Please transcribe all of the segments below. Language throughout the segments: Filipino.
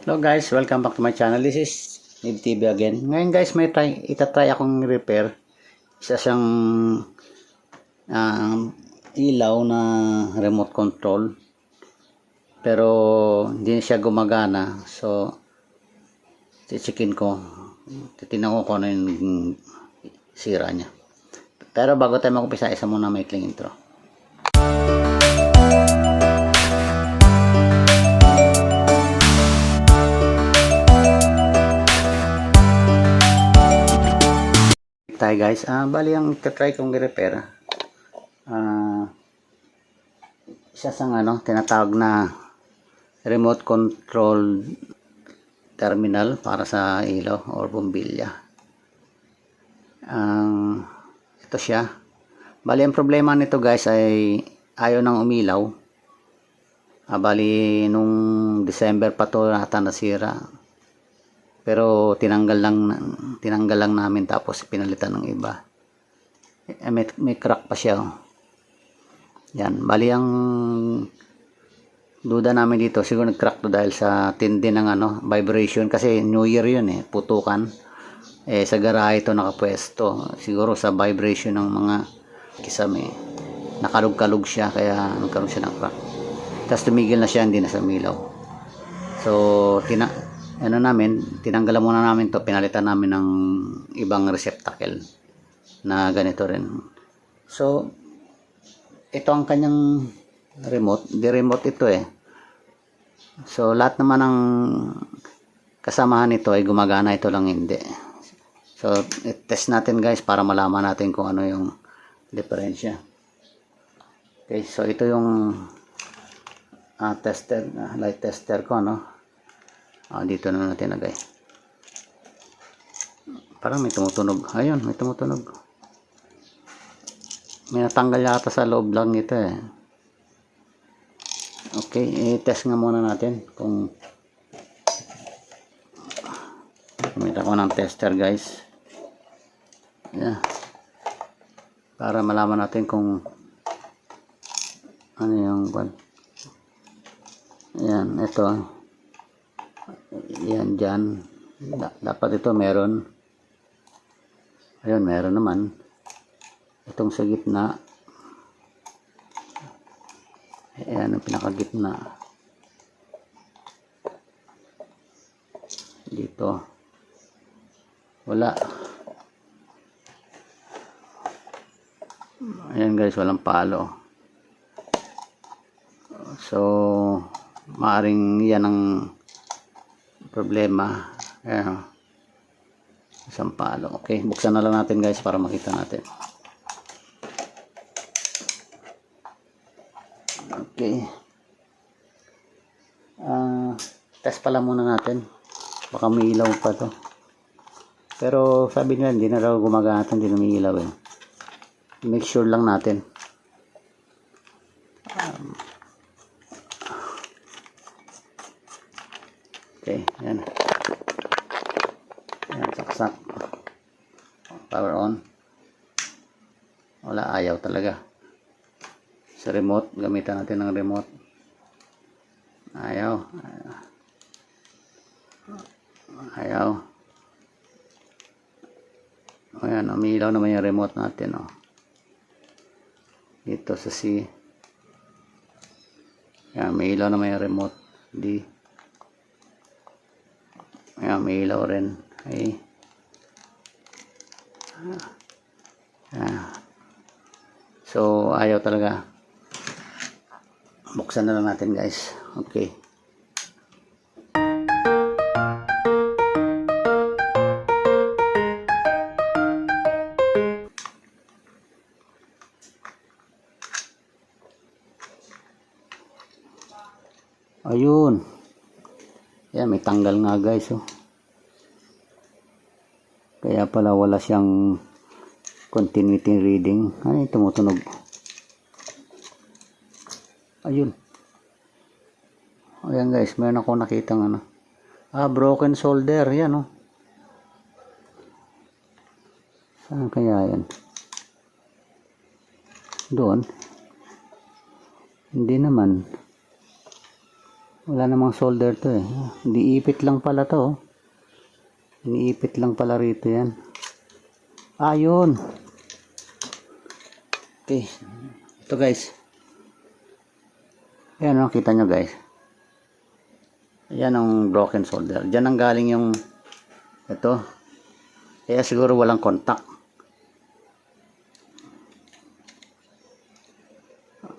Hello guys, welcome back to my channel. This is Nib TV again. Ngayon guys, itatry akong repair. Isa siyang ilaw na remote control. Pero hindi siya gumagana. So, checkin ko. Titignan ko kung ano yung sira niya. Pero bago tayo mag-umpisa, isa muna maikling intro. Tayo guys, bali ang try kong i-repair isa sang tinatawag na remote control terminal para sa ilaw or bombilya. Ito siya. Bali ang problema nito guys ay ayaw nang umilaw. Bali nung December pa to nata nasira. Pero tinanggal lang namin tapos pinalitan ng iba. May crack pa siya. Yan, bali ang duda namin dito, siguro nag-crack to dahil sa tindi ng vibration kasi New Year yun putukan. Sa garahe ito nakapwesto. Siguro sa vibration ng mga kisame. Nakalug-kalug siya kaya nagkaroon siya ng crack. Tapos tumigil na siya, hindi na sa milaw. So, tinanggalan muna namin to, pinalitan namin ng ibang receptacle na ganito rin. So, ito ang kanyang remote. Di-remote ito So, lahat naman ng kasamahan nito ay gumagana, ito lang hindi. So, test natin guys para malaman natin kung ano yung diferensya. Okay, so ito yung tester, light tester ko, dito na natin lagay. Parang may tumutunog. Ayun, may tumutunog. May natanggal yata sa loob lang ito Okay, i-test nga muna natin kung kumita ko ng tester guys. Yeah. Para malaman natin kung ano yung Ayan, ito. Yan dyan. Dapat ito meron. Ayun, meron naman. Itong sa gitna. Ayan, ang pinakagitna. Dito. Wala. Ayan guys, walang palo. So, maaring yan ang problema. Ayan. Isang palo. Okay, buksan na lang natin guys para makita natin. Okay. Test pala muna natin. Baka may ilaw pa to. Pero sabi nila hindi na raw gumagana, hindi na may ilaw Make sure lang natin. Okay, yan. Yan, saksak. Power on. Wala, ayaw talaga. Sa remote, gamitan natin ng remote. Ayaw. Ayan, umilaw naman yung remote natin, Dito sa C. Ayan, may ilaw naman yung remote. D. Ayan, may ilaw rin. Okay. So, ayaw talaga. Buksan na lang natin guys. Okay. Ayun. Yan, may tanggal nga guys. Kaya pala wala siyang continuity reading. Ano yung tumutunog? Ayun. Ayan guys, meron ako nakitang broken solder. Yan Saan kaya yan? Doon. Hindi naman. Wala namang solder to eh. Hindi ipit lang pala to. Oh. Iniipit lang pala rito yan. Ayun. Okay. Ito guys. Ayan o, kita nyo guys. Ayan ang broken solder. Diyan ang galing yung ito. Kaya siguro walang contact.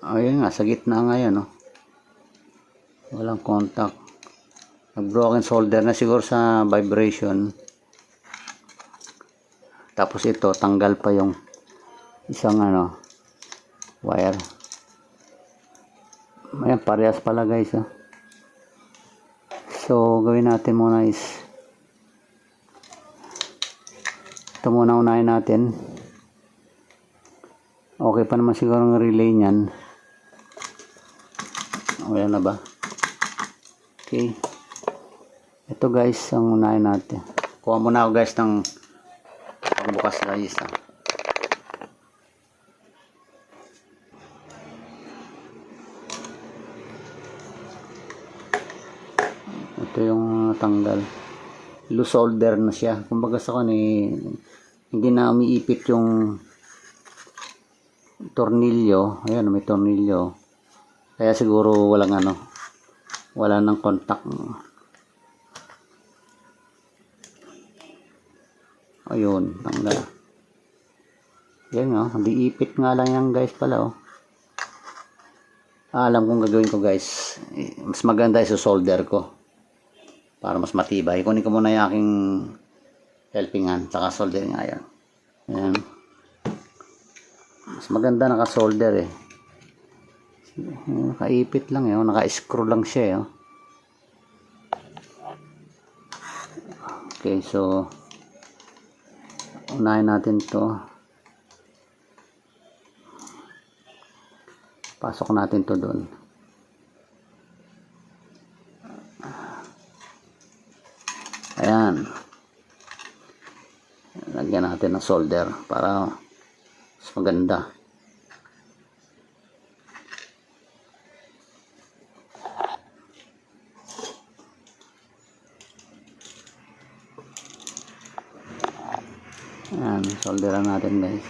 Ayun nga, sa gitna ngayon o. Walang contact. Nag-broken solder na siguro sa vibration. Tapos ito, tanggal pa yung isang wire. Ayan, parehas pala guys. Oh. So, gawin natin muna is ito muna unahin natin. Okay pa naman siguro ang relay niyan. Wala na ba? Okay. Ito guys, ang unahin natin. Kuha muna ako guys ng pagbukas na isa. Ito yung natanggal. Loose solder na siya. Kumbaga sa hindi na umiipit yung tornilyo. Ayan, may tornilyo. Kaya siguro wala nang contact. Ayun, tanggal. Yan hindi ipit nga lang yan guys pala oh. Alam kong gagawin ko guys. Mas maganda sa solder ko. Para mas matibay. Kunin ko muna yung aking helping hand. Saka solder nga yan. Ayan. Mas maganda naka-solder eh. Nakaipit lang eh. Naka-screw lang siya eh. Okay, so unahin natin to. Pasok natin to doon. Ayan. Lagyan natin ng solder para mas maganda. Ayan, solderan natin guys.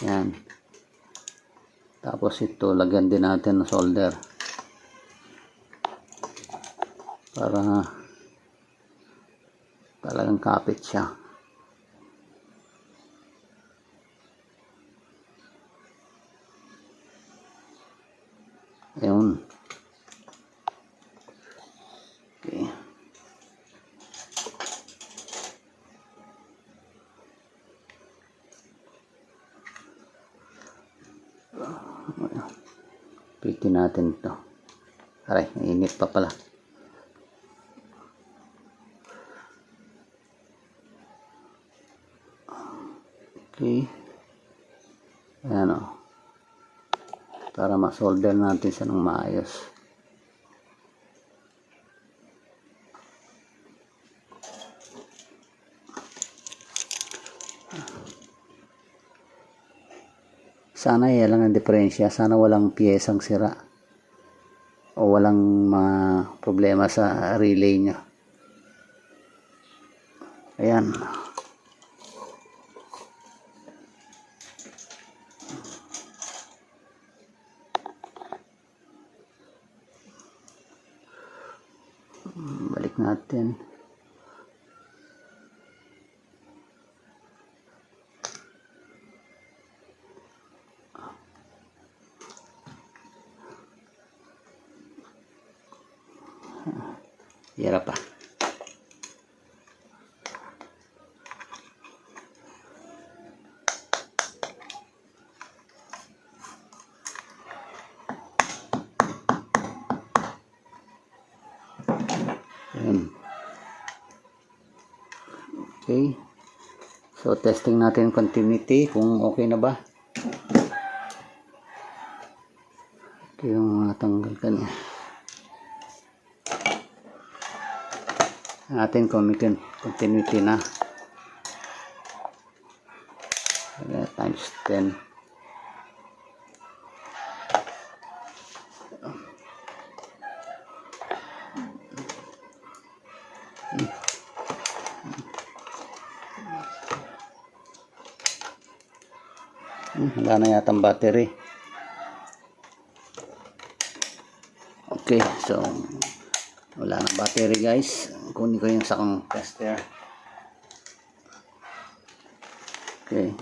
Ayan. Tapos ito, lagyan din natin ng solder. Para talagang kapit siya. Ayun. Okay. Pitin natin ito. Aray, mainit pa pala. Okay. Ayan o. Para ma-solder natin siya ng maayos. Sana lang ang diferensya. Sana walang piyesang sira. O walang mga problema sa relay niya. Ayan. Balik natin. Hirap pa. Ayan. Okay. So, testing natin continuity kung okay na ba. Ito yung natanggal ka niya. Natin kung may continuity na. times 10. Wala na yata ang battery. Okay, so wala na battery guys. Kunin ko yung sakang tester. Okay.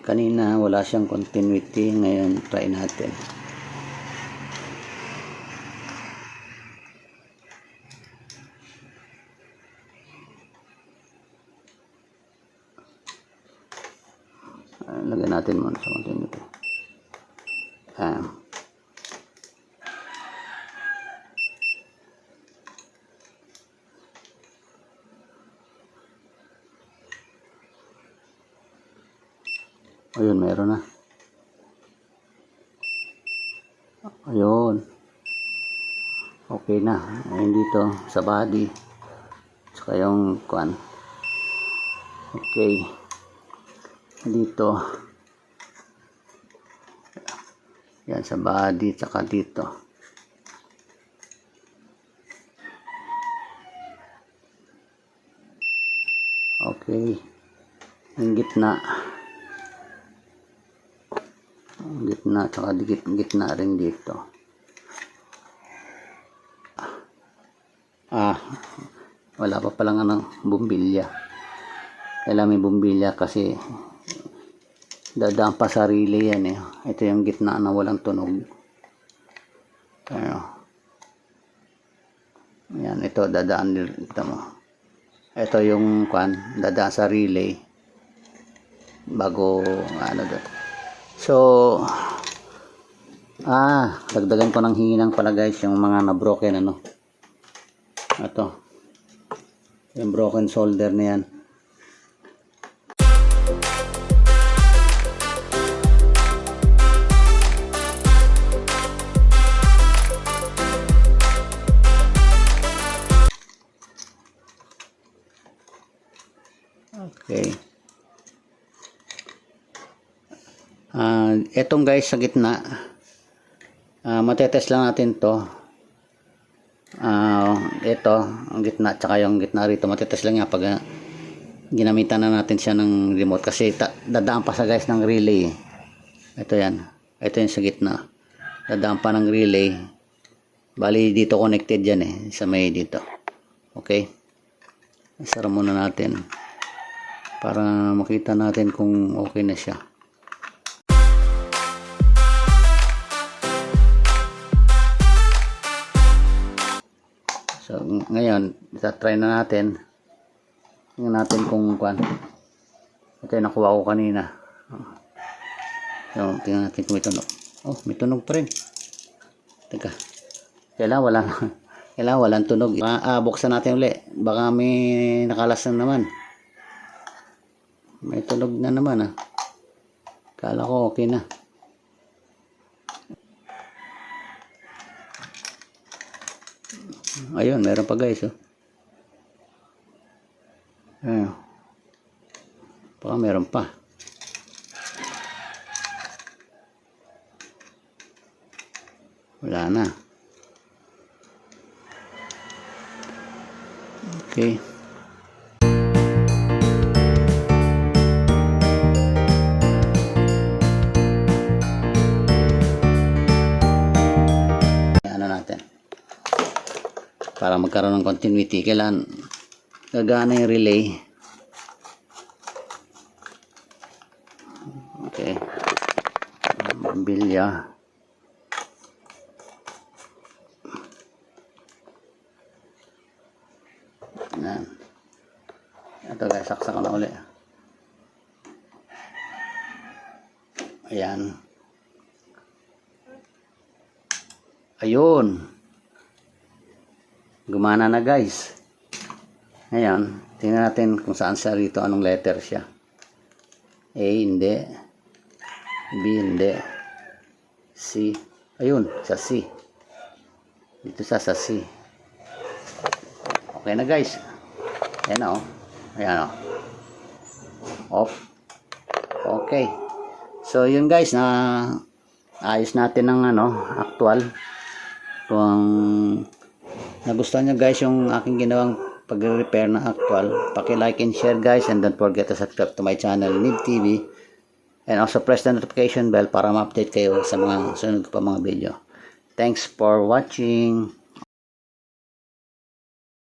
Kanina wala siyang continuity, ngayon try natin. Lagyan natin muna sa continuity. Ayun, meron na. Ayun. Okay na. Ayun dito sa body. Tsaka yung kuan. Okay. Dito. Yan sa body tsaka dito. Okay. Yung gitna. Gitna tsaka gitna rin dito. Wala pa palang bumbilya. Kailangan may bumbilya kasi dadaan pa sa relay yan eh. Ito yung gitna na walang tunog. Yan, ito dadaan dito mo. Ito yung dadaan sa relay bago doon. So dagdagan ko ng hinang pala guys yung mga na broken ito yung broken solder na yan. Okay. Etong guys sa gitna, matetest lang natin to. Ito, ang gitna, tsaka yung gitna rito, matetest lang yan pag ginamitan na natin siya ng remote kasi dadaan pa sa guys ng relay. Ito yan, ito yung sa gitna. Dadaan pa ng relay. Bali dito connected yan sa may dito. Okay. Isara muna natin para makita natin kung okay na siya. So ngayon try na natin. Tingnan natin kung ito yung nakuha ko kanina. So tingnan natin kung may tunog. Oh, may tunog pa rin. Teka, kailangan walang tunog. Buksan natin ulit, baka may nakalas na naman. May tunog na naman Kala ko okay na. Ayun, meron pa guys Ayun. Baka meron pa. Wala na. Okay. Para magkaroon ng continuity, kailangan gagana yung relay. Okay. Bumbilya. Yan. Ito guys, saksak na ulit. Ayan. Ayun. Gumana na guys. Ngayon, tingnan natin kung saan siya rito, anong letter siya. A, hindi. B, hindi. C. Ayun, sa C. Dito sa C. Okay na guys. Ayan na Ayan o. Off. Okay. So, yun guys, na ayos natin ng actual. Kung nagustuhan nyo guys yung aking ginawang pag-repair ng actual, paki-like and share guys, and don't forget to subscribe to my channel, Nib TV, and also press the notification bell para ma-update kayo sa mga sunod ko pa mga video. Thanks for watching.